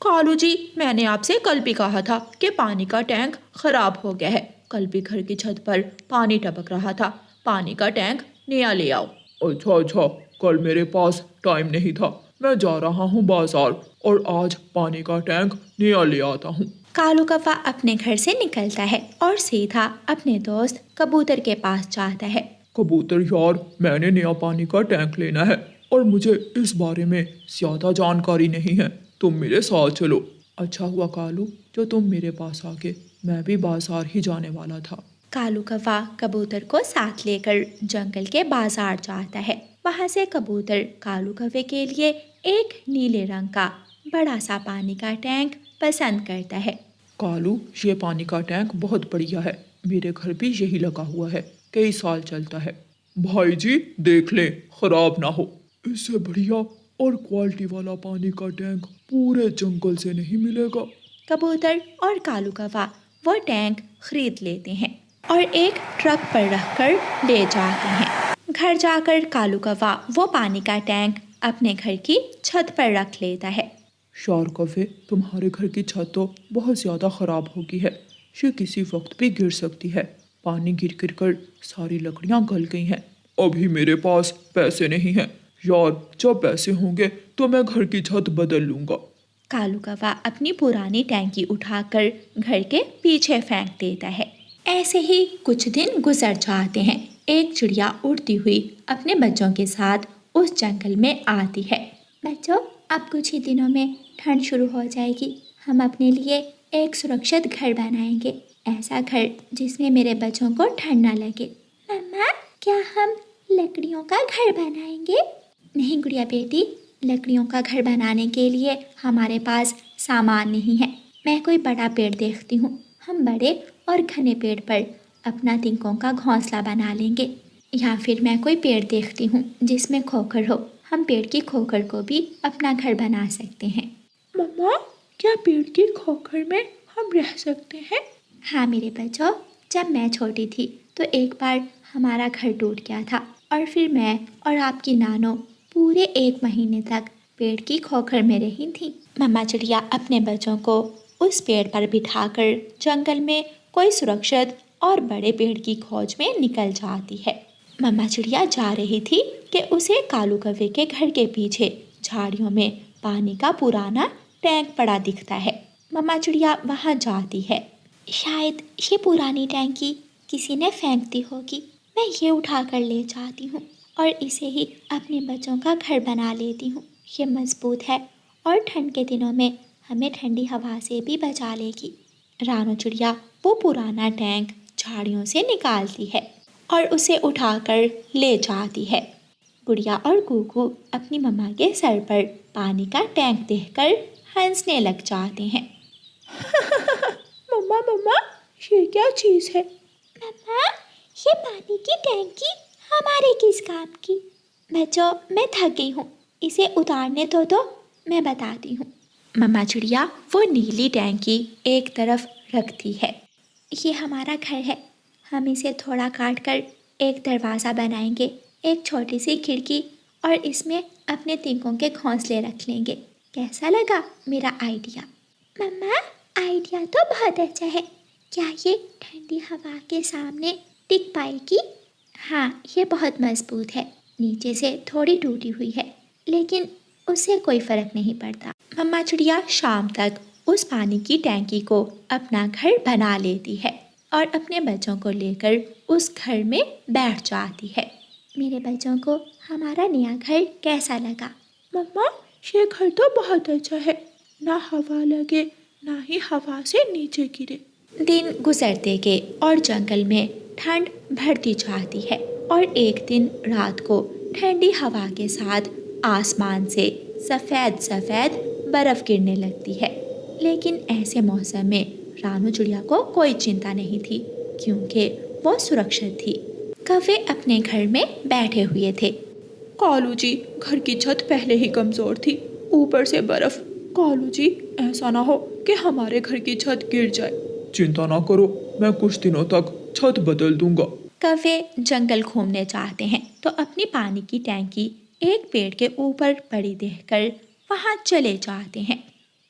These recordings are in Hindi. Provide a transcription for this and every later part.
कालू जी, मैंने आपसे कल भी कहा था कि पानी का टैंक खराब हो गया है। कल भी घर की छत पर पानी टपक रहा था। पानी का टैंक नया ले आओ। अच्छा अच्छा, कल मेरे पास टाइम नहीं था, मैं जा रहा हूँ बाजार और आज पानी का टैंक नया ले आता हूँ। कालू कौवा अपने घर से निकलता है और सीधा अपने दोस्त कबूतर के पास जाता है। कबूतर यार, मैंने नया पानी का टैंक लेना है और मुझे इस बारे में ज़्यादा जानकारी नहीं है, तुम मेरे साथ चलो। अच्छा हुआ कालू जो तुम मेरे पास आ गए, मैं भी बाजार ही जाने वाला था। कालू कौवा कबूतर को साथ लेकर जंगल के बाजार जाता है। वहाँ से कबूतर कालू कौवे के लिए एक नीले रंग का बड़ा सा पानी का टैंक पसंद करता है। कालू, ये पानी का टैंक बहुत बढ़िया है, मेरे घर भी यही लगा हुआ है, कई साल चलता है। भाई जी देख लें, खराब ना हो। इससे बढ़िया और क्वालिटी वाला पानी का टैंक पूरे जंगल से नहीं मिलेगा। कबूतर और कालू कौवा वो टैंक खरीद लेते हैं और एक ट्रक पर रखकर ले जाते हैं। घर जाकर कालू कौवा वो पानी का टैंक अपने घर की छत पर रख लेता है। शार कफे, तुम्हारे घर की छत तो बहुत ज़्यादा ख़राब हो गई है, ये किसी वक्त भी गिर सकती है। पानी गिर गिर कर सारी लकड़ियाँ गल गई हैं। अभी मेरे पास पैसे नहीं हैं यार, जब पैसे होंगे तो मैं घर की छत बदल लूँगा। कालू कौवा अपनी पुरानी टैंकी उठाकर घर के पीछे फेंक देता है। ऐसे ही कुछ दिन गुजर जाते हैं। एक चिड़िया उड़ती हुई अपने बच्चों के साथ उस जंगल में आती है। बच्चों, अब कुछ ही दिनों में ठंड शुरू हो जाएगी। हम अपने लिए एक सुरक्षित घर बनाएंगे, ऐसा घर जिसमें मेरे बच्चों को ठंड ना लगे। मम्मा, क्या हम लकड़ियों का घर बनाएंगे? नहीं गुड़िया बेटी, लकड़ियों का घर बनाने के लिए हमारे पास सामान नहीं है। मैं कोई बड़ा पेड़ देखती हूँ, हम बड़े और घने पेड़ पर अपना तिनकों का घोंसला बना लेंगे। या फिर मैं कोई पेड़ देखती हूँ जिसमें खोखर हो, हम पेड़ की खोखर को भी अपना घर बना सकते हैं। मम्मा, क्या पेड़ की खोखर में हम रह सकते हैं? हाँ मेरे बच्चों, जब मैं छोटी थी तो एक बार हमारा घर टूट गया था और फिर मैं और आपकी नानो पूरे 1 महीने तक पेड़ की खोखर में रही थी। मम्मा चिड़िया अपने बच्चों को उस पेड़ पर बिठाकर जंगल में कोई सुरक्षित और बड़े पेड़ की खोज में निकल जाती है। मम्मा चिड़िया जा रही थी कि उसे कालू कौवे के घर के पीछे झाड़ियों में पानी का पुराना टैंक पड़ा दिखता है। मम्मा चिड़िया वहाँ जाती है। शायद ये पुरानी टैंकी किसी ने फेंक दी होगी, मैं ये उठा कर ले जाती हूँ और इसे ही अपने बच्चों का घर बना लेती हूँ। ये मजबूत है और ठंड के दिनों में हमें ठंडी हवा से भी बचा लेगी। रानो चिड़िया वो पुराना टैंक झाड़ियों से निकालती है और उसे उठाकर ले जाती है। गुड़िया और गुगू अपनी मम्मा के सर पर पानी का टैंक देखकर हंसने लग जाते हैं। मम्मा मम्मा, ये क्या चीज़ है? मम्मा, ये पानी की टैंकी हमारे किस काम की? बच्चों, मैं थक गई हूँ, इसे उतारने दो मैं बताती हूँ। मम्मा चिड़िया वो नीली टैंकी एक तरफ रखती है। ये हमारा घर है, हम इसे थोड़ा काट कर एक दरवाज़ा बनाएंगे, एक छोटी सी खिड़की और इसमें अपने तिनकों के घोंसले रख लेंगे। कैसा लगा मेरा आइडिया? मम्मा, आइडिया तो बहुत अच्छा है। क्या ये ठंडी हवा के सामने टिक पाएगी? हाँ, ये बहुत मजबूत है, नीचे से थोड़ी टूटी हुई है, लेकिन उससे कोई फ़र्क नहीं पड़ता। मम्मा चिड़िया शाम तक उस पानी की टैंकी को अपना घर बना लेती है और अपने बच्चों को लेकर उस घर में बैठ जाती है। मेरे बच्चों को हमारा नया घर कैसा लगा? मम्मा, ये घर तो बहुत अच्छा है, ना हवा लगे ना ही हवा से नीचे गिरे। दिन गुजरते गए और जंगल में ठंड बढ़ती जाती है और एक दिन रात को ठंडी हवा के साथ आसमान से सफ़ेद सफ़ेद बर्फ़ गिरने लगती है। लेकिन ऐसे मौसम में रानू चिड़िया को कोई चिंता नहीं थी, क्योंकि वो सुरक्षित थी। कौवे अपने घर में बैठे हुए थे। कालू जी, घर की छत पहले ही कमज़ोर थी, ऊपर से बर्फ़। कालू जी, ऐसा ना हो कि हमारे घर की छत गिर जाए। चिंता ना करो, मैं कुछ दिनों तक छत बदल दूंगा। कौवे जंगल घूमने जाते हैं तो अपनी पानी की टैंकी एक पेड़ के ऊपर पड़ी देखकर वहाँ चले जाते हैं।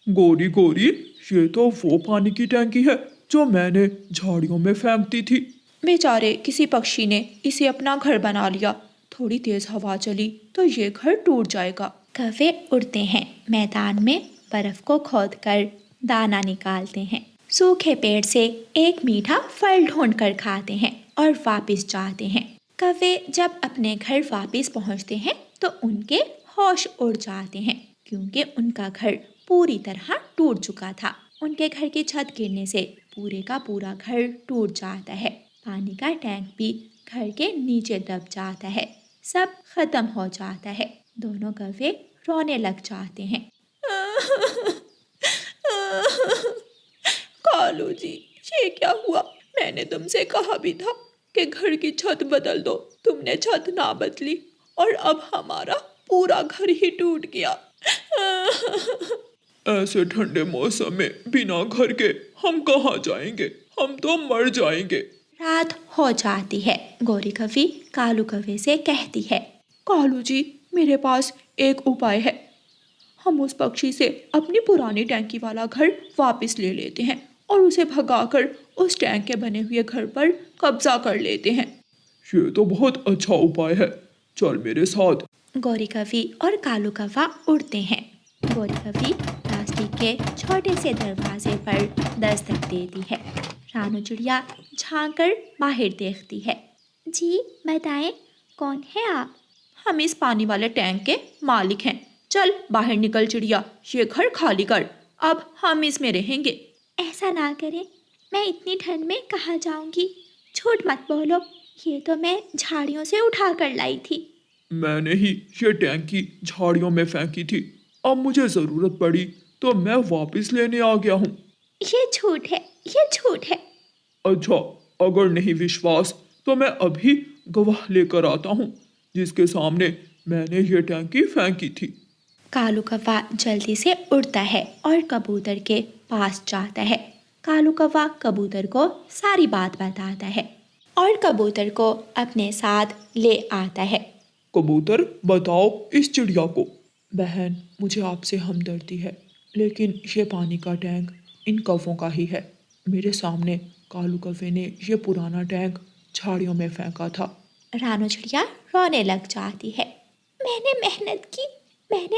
गोरी गोरी, ये तो वो पानी की टैंकी है जो मैंने झाड़ियों में फेंक दी थी। बेचारे किसी पक्षी ने इसे अपना घर बना लिया। थोड़ी तेज हवा चली तो ये घर टूट जाएगा। कौवे उड़ते हैं, मैदान में बर्फ को खोदकर दाना निकालते हैं, सूखे पेड़ से एक मीठा फल ढूंढकर खाते हैं और वापस जाते हैं। कौवे जब अपने घर वापस पहुंचते हैं तो उनके होश उड़ जाते हैं, क्योंकि उनका घर पूरी तरह टूट चुका था। उनके घर की छत गिरने से पूरे का पूरा घर टूट जाता है। पानी का टैंक भी घर के नीचे दब जाता है। सब खत्म हो जाता है। दोनों कौवे रोने लग जाते हैं। कालू जी, ये क्या हुआ? मैंने तुमसे कहा भी था कि घर की छत बदल दो। तुमने छत ना बदली और अब हमारा पूरा घर ही टूट गया। ऐसे ठंडे मौसम में बिना घर के हम कहाँ जाएंगे? हम तो मर जाएंगे। रात हो जाती है। गोरी कौवी कालू कौवे से कहती है, कालू जी, मेरे पास एक उपाय है। हम उस पक्षी से अपनी पुरानी टैंकी वाला घर वापस ले लेते हैं और उसे भगाकर उस टैंक के बने हुए घर पर कब्जा कर लेते हैं। ये तो बहुत अच्छा उपाय है, चल मेरे साथ। गोरी कौवी और कालू कौवा उड़ते हैं। गोरी कौवी प्लास्टिक के छोटे से दरवाजे पर दस्तक देती है। रानू चिड़िया झांक कर बाहर देखती है। जी बताएं, कौन है आप? हम इस पानी वाले टैंक के मालिक हैं। चल बाहर निकल चिड़िया, ये घर खाली कर। अब हम इसमें रहेंगे। ऐसा ना करें, मैं इतनी ठंड में कहाँ जाऊंगी। झूठ मत बोलो, ये तो मैं झाड़ियों से उठा कर लाई थी। मैंने ही ये टैंकी झाड़ियों में फेंकी थी। अब मुझे जरूरत पड़ी तो मैं वापस लेने आ गया हूँ। ये झूठ है, ये झूठ है। अच्छा, अगर नहीं विश्वास तो मैं अभी गवाह लेकर आता हूँ जिसके सामने मैंने ये टैंकी फेंकी थी। कालू कौवा जल्दी से उड़ता है और कबूतर के पास जाता है। कालू कौवा कबूतर को सारी बात बताता है और कबूतर को अपने साथ ले आता है। कबूतर, बताओ इस चिड़िया को। बहन, मुझे आपसे हमदर्दी है, लेकिन ये पानी का टैंक इन कौवों का ही है। मेरे सामने कालू कौवे ने ये पुराना टैंक झाड़ियों में फेंका था। रानू चिड़िया रोने लग जाती है। मैंने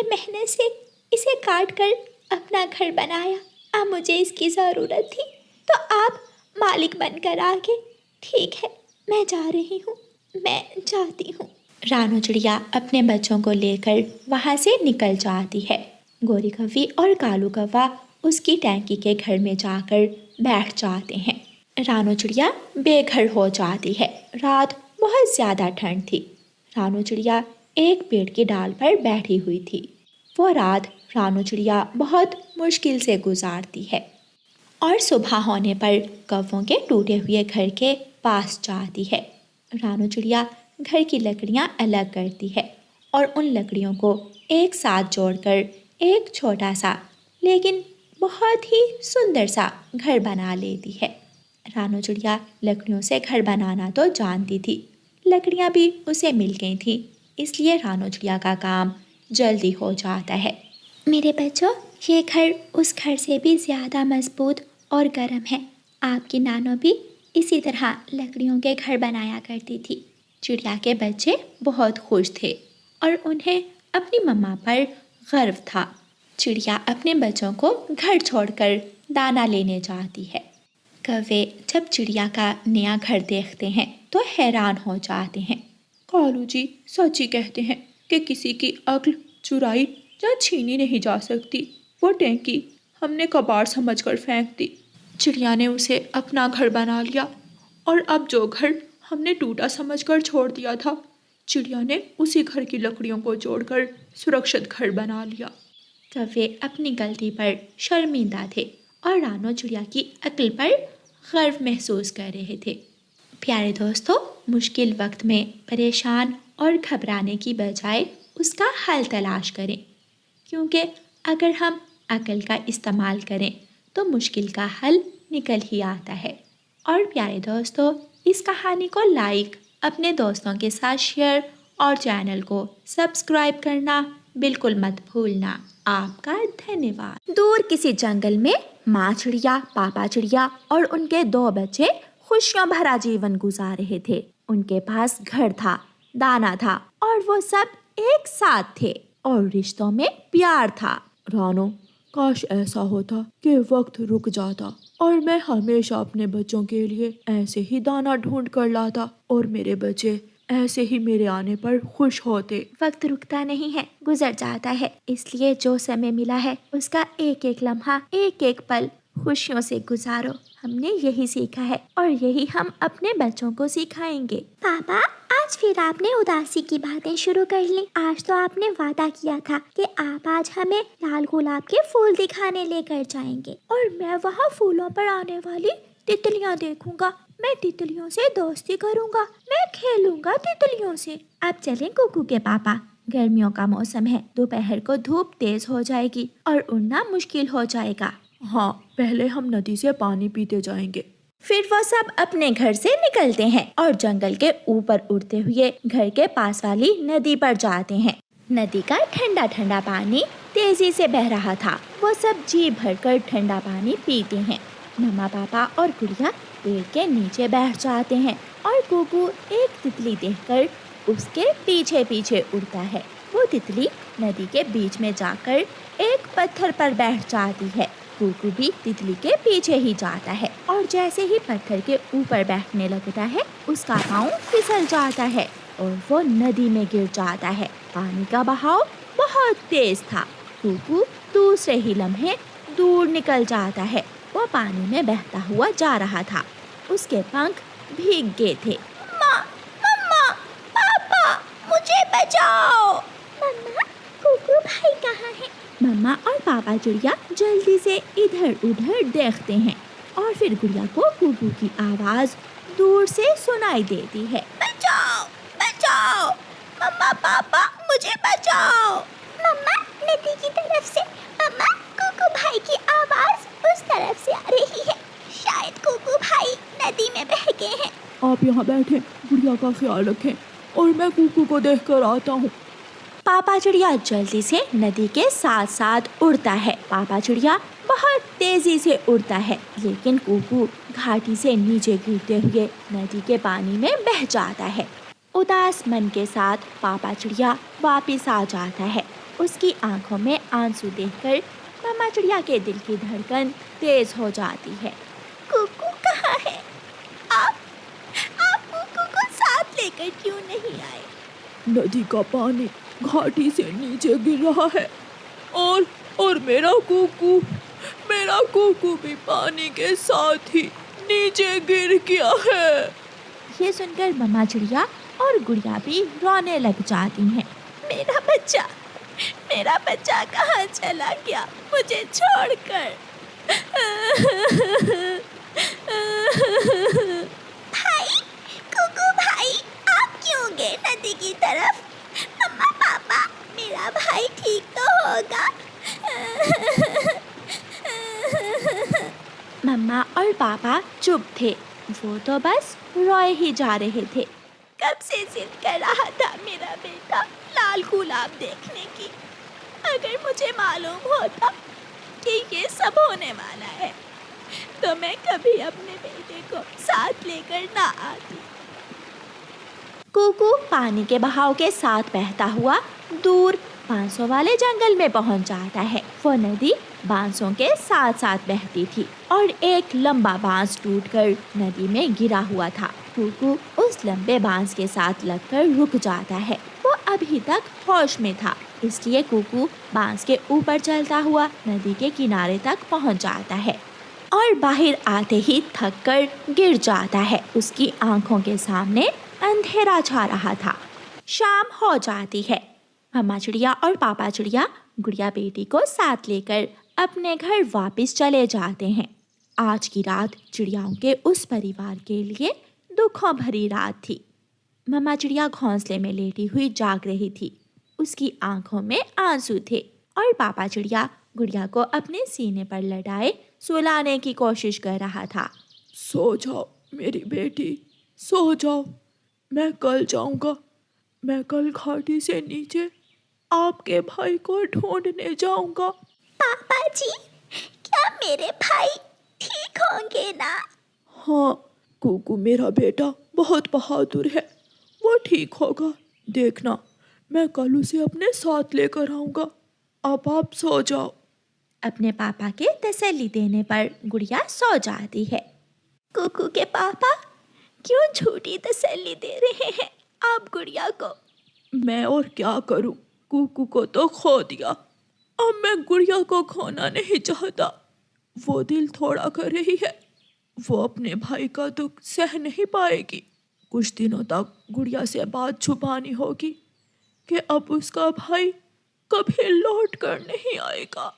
मेहनत से इसे काट कर अपना घर बनाया। अब मुझे इसकी ज़रूरत थी तो आप मालिक बनकर आ गए। ठीक है, मैं जा रही हूँ, मैं जाती हूँ। रानू चिड़िया अपने बच्चों को लेकर वहाँ से निकल जाती है। गोरी कौवी और कालू कौवा उसकी टैंकी के घर में जाकर बैठ जाते हैं। रानू चिड़िया बेघर हो जाती है। रात बहुत ज़्यादा ठंड थी। रानू चिड़िया एक पेड़ की डाल पर बैठी हुई थी। वो रात रानू चिड़िया बहुत मुश्किल से गुजारती है और सुबह होने पर कौवों के टूटे हुए घर के पास जाती है। रानू चिड़िया घर की लकड़ियाँ अलग करती है और उन लकड़ियों को एक साथ जोड़कर एक छोटा सा लेकिन बहुत ही सुंदर सा घर बना लेती है। रानू चिड़िया लकड़ियों से घर बनाना तो जानती थी, लकड़ियाँ भी उसे मिल गई थी, इसलिए रानू चिड़िया का काम जल्दी हो जाता है। मेरे बच्चों, ये घर उस घर से भी ज़्यादा मजबूत और गर्म है। आपकी नानो भी इसी तरह लकड़ियों के घर बनाया करती थी। चिड़िया के बच्चे बहुत खुश थे और उन्हें अपनी मम्मा पर गर्व था। चिड़िया अपने बच्चों को घर छोड़कर दाना लेने जाती है। कौवे जब चिड़िया का नया घर देखते हैं तो हैरान हो जाते हैं। कालू जी सच ही कहते हैं कि किसी की अक्ल चुराई या छीनी नहीं जा सकती। वो टैंकी हमने कबाड़ समझकर फेंक दी। चिड़िया ने उसे अपना घर बना लिया और अब जो घर हमने टूटा समझकर छोड़ दिया था, चिड़िया ने उसी घर की लकड़ियों को जोड़कर सुरक्षित घर बना लिया। कौवे अपनी गलती पर शर्मिंदा थे और रानू चिड़िया की अक्ल पर गर्व महसूस कर रहे थे। प्यारे दोस्तों, मुश्किल वक्त में परेशान और घबराने की बजाय उसका हल तलाश करें, क्योंकि अगर हम अक्ल का इस्तेमाल करें तो मुश्किल का हल निकल ही आता है। और प्यारे दोस्तों, इस कहानी को लाइक, अपने दोस्तों के साथ शेयर और चैनल को सब्सक्राइब करना बिल्कुल मत भूलना। आपका धन्यवाद। दूर किसी जंगल में माँ चिड़िया, पापा चिड़िया और उनके 2 बच्चे खुशियों भरा जीवन गुजार रहे थे। उनके पास घर था, दाना था और वो सब एक साथ थे और रिश्तों में प्यार था। रानो, काश ऐसा होता कि वक्त रुक जाता और मैं हमेशा अपने बच्चों के लिए ऐसे ही दाना ढूंढ कर लाता और मेरे बच्चे ऐसे ही मेरे आने पर खुश होते। वक्त रुकता नहीं है, गुजर जाता है। इसलिए जो समय मिला है उसका एक एक लम्हा, एक एक पल खुशियों से गुजारो। हमने यही सीखा है और यही हम अपने बच्चों को सिखाएंगे। पापा, आज फिर आपने उदासी की बातें शुरू कर ली। आज तो आपने वादा किया था कि आप आज हमें लाल गुलाब के फूल दिखाने लेकर जाएंगे और मैं वहाँ फूलों पर आने वाली तितलियाँ देखूंगा। मैं तितलियों से दोस्ती करूंगा, मैं खेलूंगा तितलियों से। अब चलें कुकू के पापा, गर्मियों का मौसम है, दोपहर को धूप तेज हो जाएगी और उड़ना मुश्किल हो जाएगा। हाँ, पहले हम नदी से पानी पीते जाएंगे। फिर वो सब अपने घर से निकलते हैं और जंगल के ऊपर उड़ते हुए घर के पास वाली नदी पर जाते हैं। नदी का ठंडा ठंडा पानी तेजी से बह रहा था। वो सब जी भरकर ठंडा पानी पीते हैं। मम्मा, पापा और गुड़िया पेड़ के नीचे बैठ जाते हैं और कुकू एक तितली देखकर उसके पीछे पीछे उड़ता है। वो तितली नदी के बीच में जाकर एक पत्थर पर बैठ जाती है। कुकू भी तितली के पीछे ही जाता है और जैसे ही पत्थर के ऊपर बैठने लगता है उसका पाँव फिसल जाता है और वो नदी में गिर जाता है। पानी का बहाव बहुत तेज था। कुकू दूसरे ही लम्हे दूर निकल जाता है। वो पानी में बहता हुआ जा रहा था। उसके पंख भीग गए थे। माँ, मम्मा, पापा, मुझे बचाओ। मम्मा, कुकू भाई कहाँ है? मम्मा और पापा चिड़िया जल्दी से इधर उधर देखते हैं और फिर गुड़िया को कुकू की आवाज दूर से सुनाई देती है। बचाओ, बचाओ, मम्मा, पापा, मुझे बचाओ। मम्मा, नदी की तरफ से। मम्मा, कुकू भाई की आवाज उस तरफ से आ रही है। शायद कुकू भाई नदी में बह गए हैं। आप यहाँ बैठे, गुड़िया का ख्याल रखें और मैं कुकू को देख कर आता हूँ। पापा चिड़िया जल्दी से नदी के साथ साथ उड़ता है। पापा चिड़िया बहुत तेजी से उड़ता है, लेकिन कुकू घाटी से नीचे गिरते हुए नदी के पानी में बह जाता है। उदास मन के साथ पापा चिड़िया वापिस आ जाता है। उसकी आंखों में आंसू देखकर मम्मा चिड़िया के दिल की धड़कन तेज हो जाती है। कुकू कहाँ है? आप कुकू को साथ लेकर क्यों नहीं आए? नदी का पानी घाटी से नीचे गिर रहा है और मेरा कुकू भी पानी के साथ ही नीचे गिर गया है। ये सुनकर मम्मा चिड़िया और गुड़िया भी रोने लग जाती हैं। मेरा बच्चा कहाँ चला गया मुझे छोड़कर? भाई, कुकू भाई, आप क्यों गए नदी की तरफ? मम्मा, पापा, मेरा भाई ठीक तो होगा? मम्मा और पापा चुप थे। वो तो बस रोए ही जा रहे थे। कब से जिद कर रहा था मेरा बेटा लाल गुलाब देखने की। अगर मुझे मालूम होता कि ये सब होने वाला है तो मैं कभी अपने बेटे को साथ लेकर ना आती। कुकू पानी के बहाव के साथ बहता हुआ दूर बांसों वाले जंगल में पहुंच जाता है। वो नदी बांसों के साथ साथ बहती थी और एक लंबा बांस टूटकर नदी में गिरा हुआ था। कुकू उस लंबे बांस के साथ लगकर रुक जाता है। वो अभी तक होश में था, इसलिए कुकू बांस के ऊपर चलता हुआ नदी के किनारे तक पहुंच जाता है और बाहर आते ही थक कर गिर जाता है। उसकी आंखों के सामने अंधेरा छा रहा था। शाम हो जाती है। मम्मा चिड़िया और पापा चिड़िया गुड़िया बेटी को साथ लेकर अपने घर वापस चले जाते हैं। आज की रात चिड़ियाओं के उस परिवार के लिए दुखों भरी रात थी। मम्मा चिड़िया घोंसले में लेटी हुई जाग रही थी। उसकी आंखों में आंसू थे और पापा चिड़िया गुड़िया को अपने सीने पर लटाए सुलाने की कोशिश कर रहा था। सो जाओ मेरी बेटी, सो जाओ। मैं कल जाऊंगा। मैं कल घाटी से नीचे आपके भाई को ढूंढने जाऊंगा। पापा जी, क्या मेरे भाई ठीक होंगे ना? हाँ, कुकू मेरा बेटा बहुत बहादुर है, वो ठीक होगा। देखना, मैं कल उसे अपने साथ लेकर आऊंगा। अब आप सो जाओ। अपने पापा के तसल्ली देने पर गुड़िया सो जाती है। कुकू के पापा क्यों झूठी तसल्ली दे रहे हैं आप गुड़िया को? मैं और क्या करूं, कुकू को तो खो दिया, अब मैं गुड़िया को खोना नहीं चाहता। वो दिल थोड़ा कर रही है, वो अपने भाई का दुख सह नहीं पाएगी। कुछ दिनों तक गुड़िया से बात छुपानी होगी कि अब उसका भाई कभी लौट कर नहीं आएगा।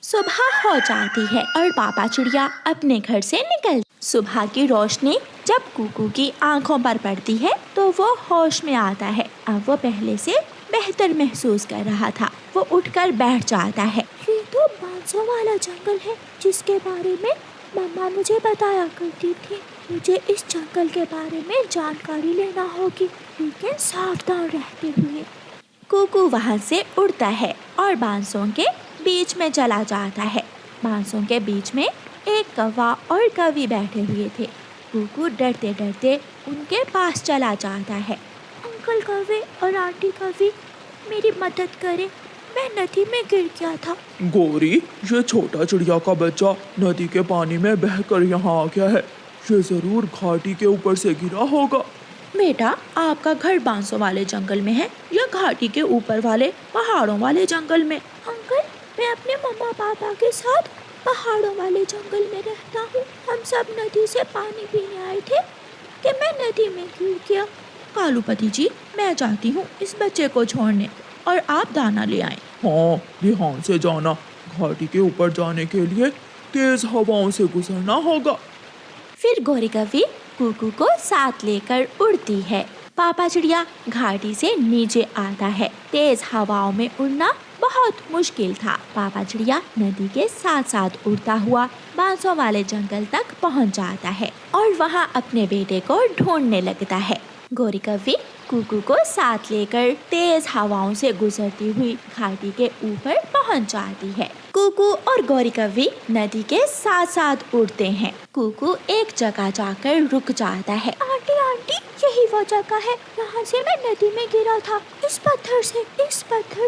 सुबह हो जाती है और पापा चिड़िया अपने घर से निकल। सुबह की रोशनी जब कुकू की आंखों पर पड़ती है तो वो होश में आता है। अब वो पहले से बेहतर महसूस कर रहा था। वो उठकर बैठ जाता है। ये तो बांसों वाला जंगल है जिसके बारे में मम्मा मुझे बताया करती थी। मुझे इस जंगल के बारे में जानकारी लेना होगी, लेकिन सावधान रहते हुए। कुकू वहाँ से उड़ता है और बांसों के बीच में चला जाता है। बांसों के बीच में एक कौवा और कवि बैठे हुए थे। कुकू डरते डरते उनके पास चला जाता है। अंकल कौवे और आंटी कवि, मेरी मदद करें, मैं नदी में गिर गया था। गौरी, ये छोटा चिड़िया का बच्चा नदी के पानी में बहकर यहाँ आ गया है। ये जरूर घाटी के ऊपर से गिरा होगा। बेटा, आपका घर बांसों वाले जंगल में है या घाटी के ऊपर वाले पहाड़ों वाले जंगल में? अंकल, मैं अपने मम्मा पापा के साथ पहाड़ों वाले जंगल में रहता हूँ। हम सब नदी से पानी पीने आए थे कि मैं नदी में गिर गया। कालूपति जी, मैं जाती हूँ इस बच्चे को छोड़ने, और आप दाना ले आए। हाँ, ध्यान से जाना। घाटी के ऊपर जाने के लिए तेज हवाओं से गुजरना होगा। फिर गौरी कवि कुकू को साथ लेकर उड़ती है। पापा चिड़िया घाटी से नीचे आता है। तेज हवाओं में उड़ना बहुत मुश्किल था। पापा चिड़िया नदी के साथ साथ उड़ता हुआ बांसों वाले जंगल तक पहुंच जाता है और वहां अपने बेटे को ढूंढने लगता है। गौरी कवि कुकू को साथ लेकर तेज हवाओं से गुजरती हुई घाटी के ऊपर पहुंच जाती है। कुकू और गौरी कवि नदी के साथ साथ उड़ते हैं। कुकू एक जगह जाकर रुक जाता है। आंटी आंटी, यही वो जगह है, यहाँ से मैं नदी में गिरा था। इस पत्थर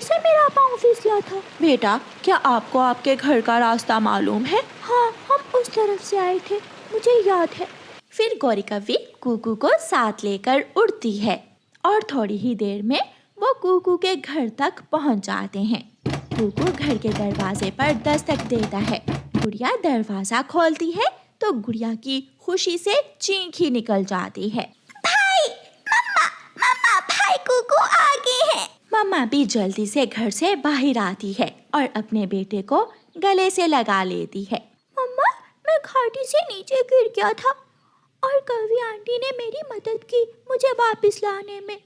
से मेरा पाँव फिसला था। बेटा, क्या आपको आपके घर का रास्ता मालूम है? हाँ, हम उस तरफ से आए थे, मुझे याद है। फिर गौरी कवि कुकू को साथ लेकर उड़ती है और थोड़ी ही देर में वो कुकू के घर तक पहुंच जाते हैं। कुकू घर के दरवाजे पर दस्तक देता है। गुड़िया दरवाजा खोलती है तो गुड़िया की खुशी से चीख ही निकल जाती है। भाई, मम्मा, भाई कुकू आ गए हैं। मम्मा भी जल्दी से घर से बाहर आती है और अपने बेटे को गले से लगा लेती है। मम्मा, मैं घाटी से नीचे गिर गया था और कवि आंटी ने मेरी मदद की मुझे वापस लाने में।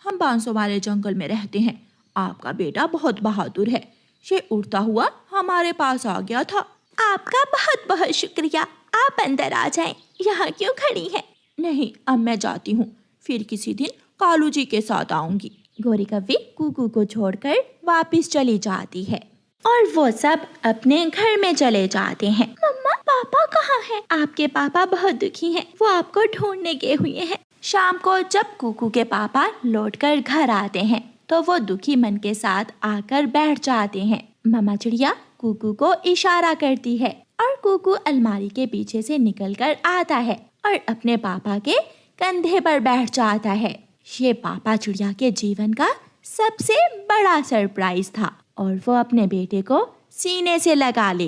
हम बांसों वाले जंगल में रहते हैं। आपका बेटा बहुत बहादुर है। ये उड़ता हुआ हमारे पास आ गया था। आपका बहुत बहुत शुक्रिया। आप अंदर आ जाएं। यहाँ क्यों खड़ी हैं? नहीं, अब मैं जाती हूँ, फिर किसी दिन कालू जी के साथ आऊंगी। गौरी कवि कुकू को छोड़कर वापस चली जाती है और वो सब अपने घर में चले जाते हैं। मम्मा, पापा कहाँ हैं? आपके पापा बहुत दुखी हैं, वो आपको ढूंढने गए हुए हैं। शाम को जब कुकू के पापा लौटकर घर आते हैं तो वो दुखी मन के साथ आकर बैठ जाते हैं। मम्मा चिड़िया कुकू को इशारा करती है और कुकू अलमारी के पीछे से निकलकर आता है और अपने पापा के कंधे पर बैठ जाता है। ये पापा चिड़िया के जीवन का सबसे बड़ा सरप्राइज था और वो अपने बेटे को सीने से लगा ले